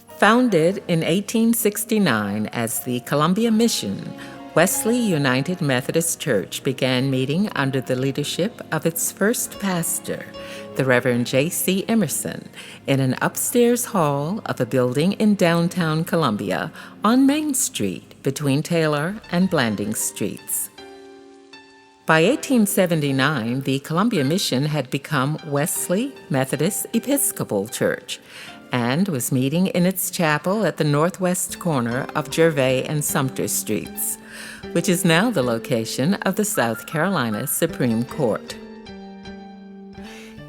Founded in 1869 as the Columbia Mission, Wesley United Methodist Church began meeting under the leadership of its first pastor, the Reverend J.C. Emerson, in an upstairs hall of a building in downtown Columbia on Main Street between Taylor and Blanding Streets. By 1879, the Columbia Mission had become Wesley Methodist Episcopal Church and was meeting in its chapel at the northwest corner of Gervais and Sumter Streets, which is now the location of the South Carolina Supreme Court.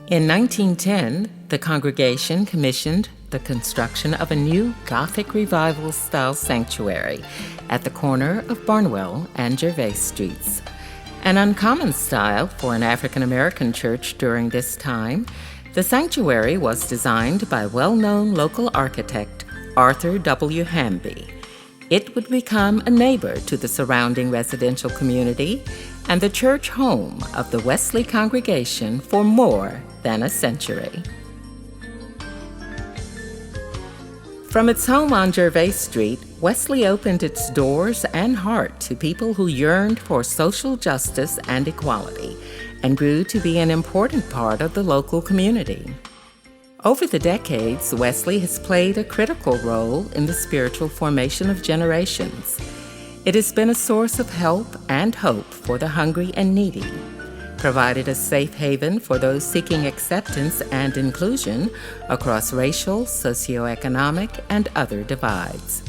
In 1910, the congregation commissioned the construction of a new Gothic Revival-style sanctuary at the corner of Barnwell and Gervais Streets. An uncommon style for an African-American church during this time, the sanctuary was designed by well-known local architect Arthur W. Hamby. It would become a neighbor to the surrounding residential community and the church home of the Wesley congregation for more than a century. From its home on Gervais Street, Wesley opened its doors and heart to people who yearned for social justice and equality, and grew to be an important part of the local community. Over the decades, Wesley has played a critical role in the spiritual formation of generations. It has been a source of help and hope for the hungry and needy, provided a safe haven for those seeking acceptance and inclusion across racial, socioeconomic, and other divides.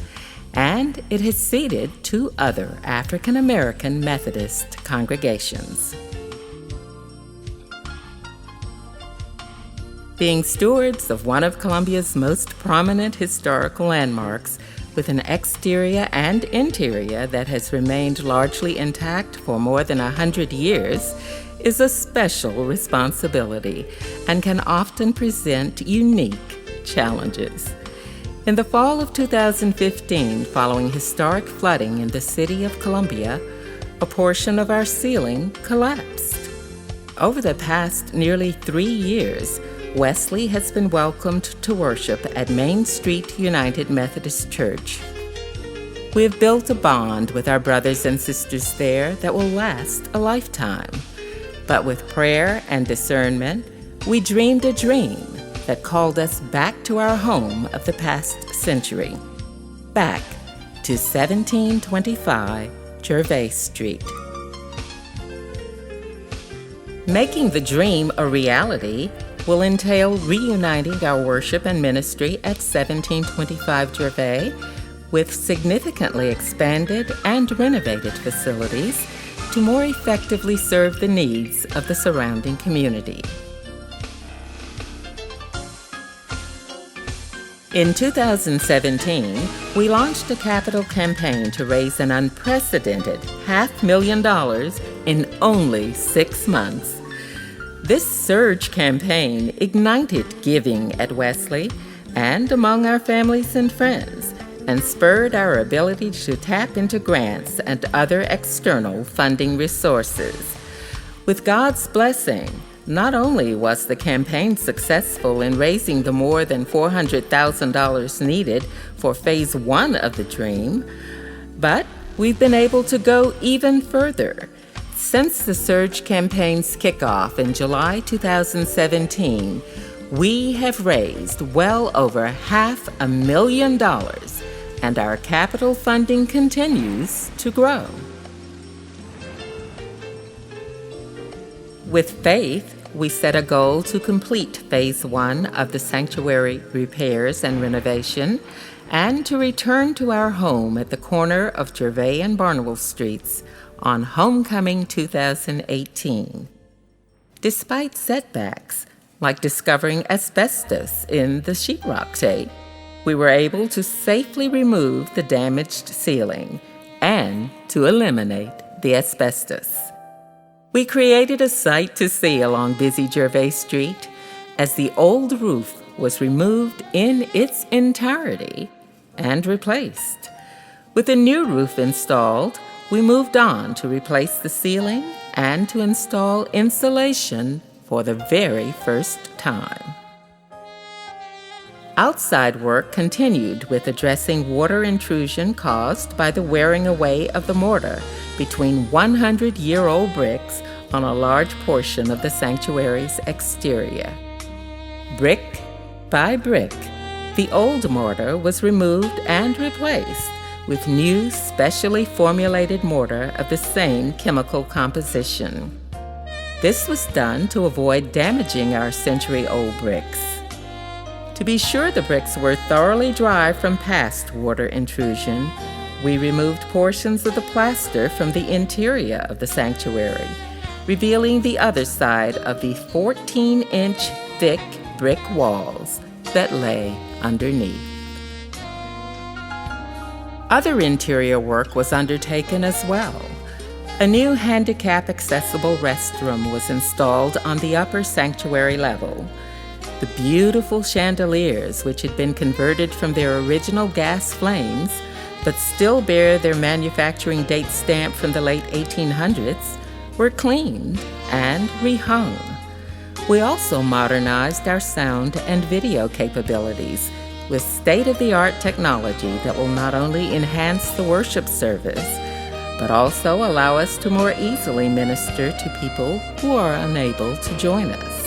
And it has seeded 2 other African American Methodist congregations. Being stewards of one of Columbia's most prominent historical landmarks, with an exterior and interior that has remained largely intact for more than 100 years, is a special responsibility and can often present unique challenges. In the fall of 2015, following historic flooding in the city of Columbia, a portion of our ceiling collapsed. Over the past nearly 3 years, Wesley has been welcomed to worship at Main Street United Methodist Church. We have built a bond with our brothers and sisters there that will last a lifetime. But with prayer and discernment, we dreamed a dream that called us back to our home of the past century, back to 1725 Gervais Street. Making the dream a reality will entail reuniting our worship and ministry at 1725 Gervais with significantly expanded and renovated facilities to more effectively serve the needs of the surrounding community. In 2017, we launched a capital campaign to raise an unprecedented $500,000 in only 6 months. This surge campaign ignited giving at Wesley and among our families and friends, and spurred our ability to tap into grants and other external funding resources. With God's blessing, not only was the campaign successful in raising the more than $400,000 needed for Phase 1 of the dream, but we've been able to go even further. Since the Surge campaign's kickoff in July 2017, we have raised well over $500,000, and our capital funding continues to grow. With faith, we set a goal to complete Phase 1 of the sanctuary repairs and renovation, and to return to our home at the corner of Gervais and Barnwell Streets on Homecoming 2018. Despite setbacks, like discovering asbestos in the sheetrock tape, we were able to safely remove the damaged ceiling and to eliminate the asbestos. We created a sight to see along busy Gervais Street as the old roof was removed in its entirety and replaced. With a new roof installed, we moved on to replace the ceiling and to install insulation for the very first time. Outside work continued with addressing water intrusion caused by the wearing away of the mortar between 100-year-old bricks on a large portion of the sanctuary's exterior. Brick by brick, the old mortar was removed and replaced with new specially formulated mortar of the same chemical composition. This was done to avoid damaging our century-old bricks. To be sure the bricks were thoroughly dry from past water intrusion, we removed portions of the plaster from the interior of the sanctuary, revealing the other side of the 14-inch thick brick walls that lay underneath. Other interior work was undertaken as well. A new handicap-accessible restroom was installed on the upper sanctuary level. The beautiful chandeliers, which had been converted from their original gas flames, but still bear their manufacturing date stamp from the late 1800s, were cleaned and rehung. We also modernized our sound and video capabilities with state-of-the-art technology that will not only enhance the worship service, but also allow us to more easily minister to people who are unable to join us.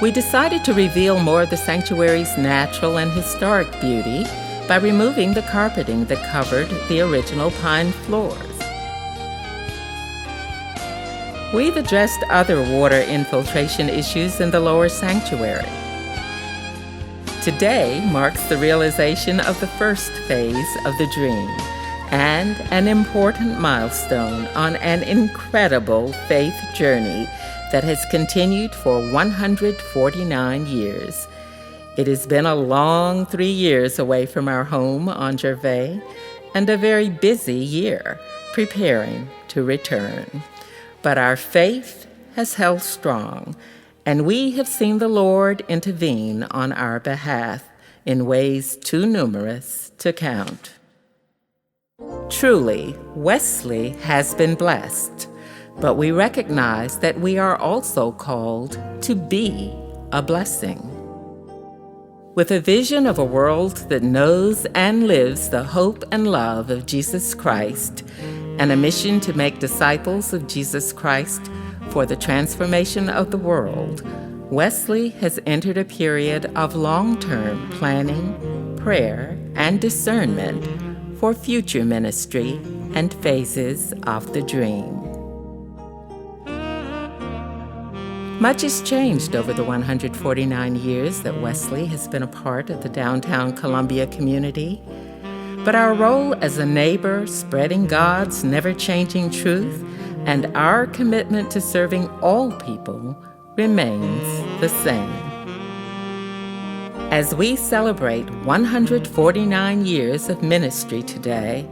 We decided to reveal more of the sanctuary's natural and historic beauty by removing the carpeting that covered the original pine floors. We've addressed other water infiltration issues in the lower sanctuary. Today marks the realization of the first phase of the dream and an important milestone on an incredible faith journey that has continued for 149 years. It has been a long 3 years away from our home on Gervais and a very busy year preparing to return. But our faith has held strong, and we have seen the Lord intervene on our behalf in ways too numerous to count. Truly, Wesley has been blessed, but we recognize that we are also called to be a blessing. With a vision of a world that knows and lives the hope and love of Jesus Christ, and a mission to make disciples of Jesus Christ for the transformation of the world, Wesley has entered a period of long-term planning, prayer, and discernment for future ministry and phases of the dream. Much has changed over the 149 years that Wesley has been a part of the downtown Columbia community, but our role as a neighbor spreading God's never-changing truth and our commitment to serving all people remains the same. As we celebrate 149 years of ministry today,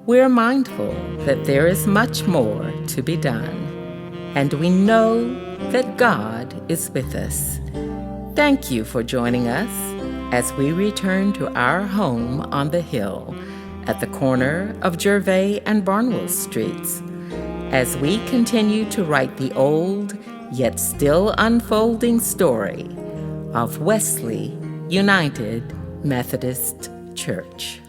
we're mindful that there is much more to be done, and we know that God is with us. Thank you for joining us as we return to our home on the hill at the corner of Gervais and Barnwell Streets, as we continue to write the old yet still unfolding story of Wesley United Methodist Church.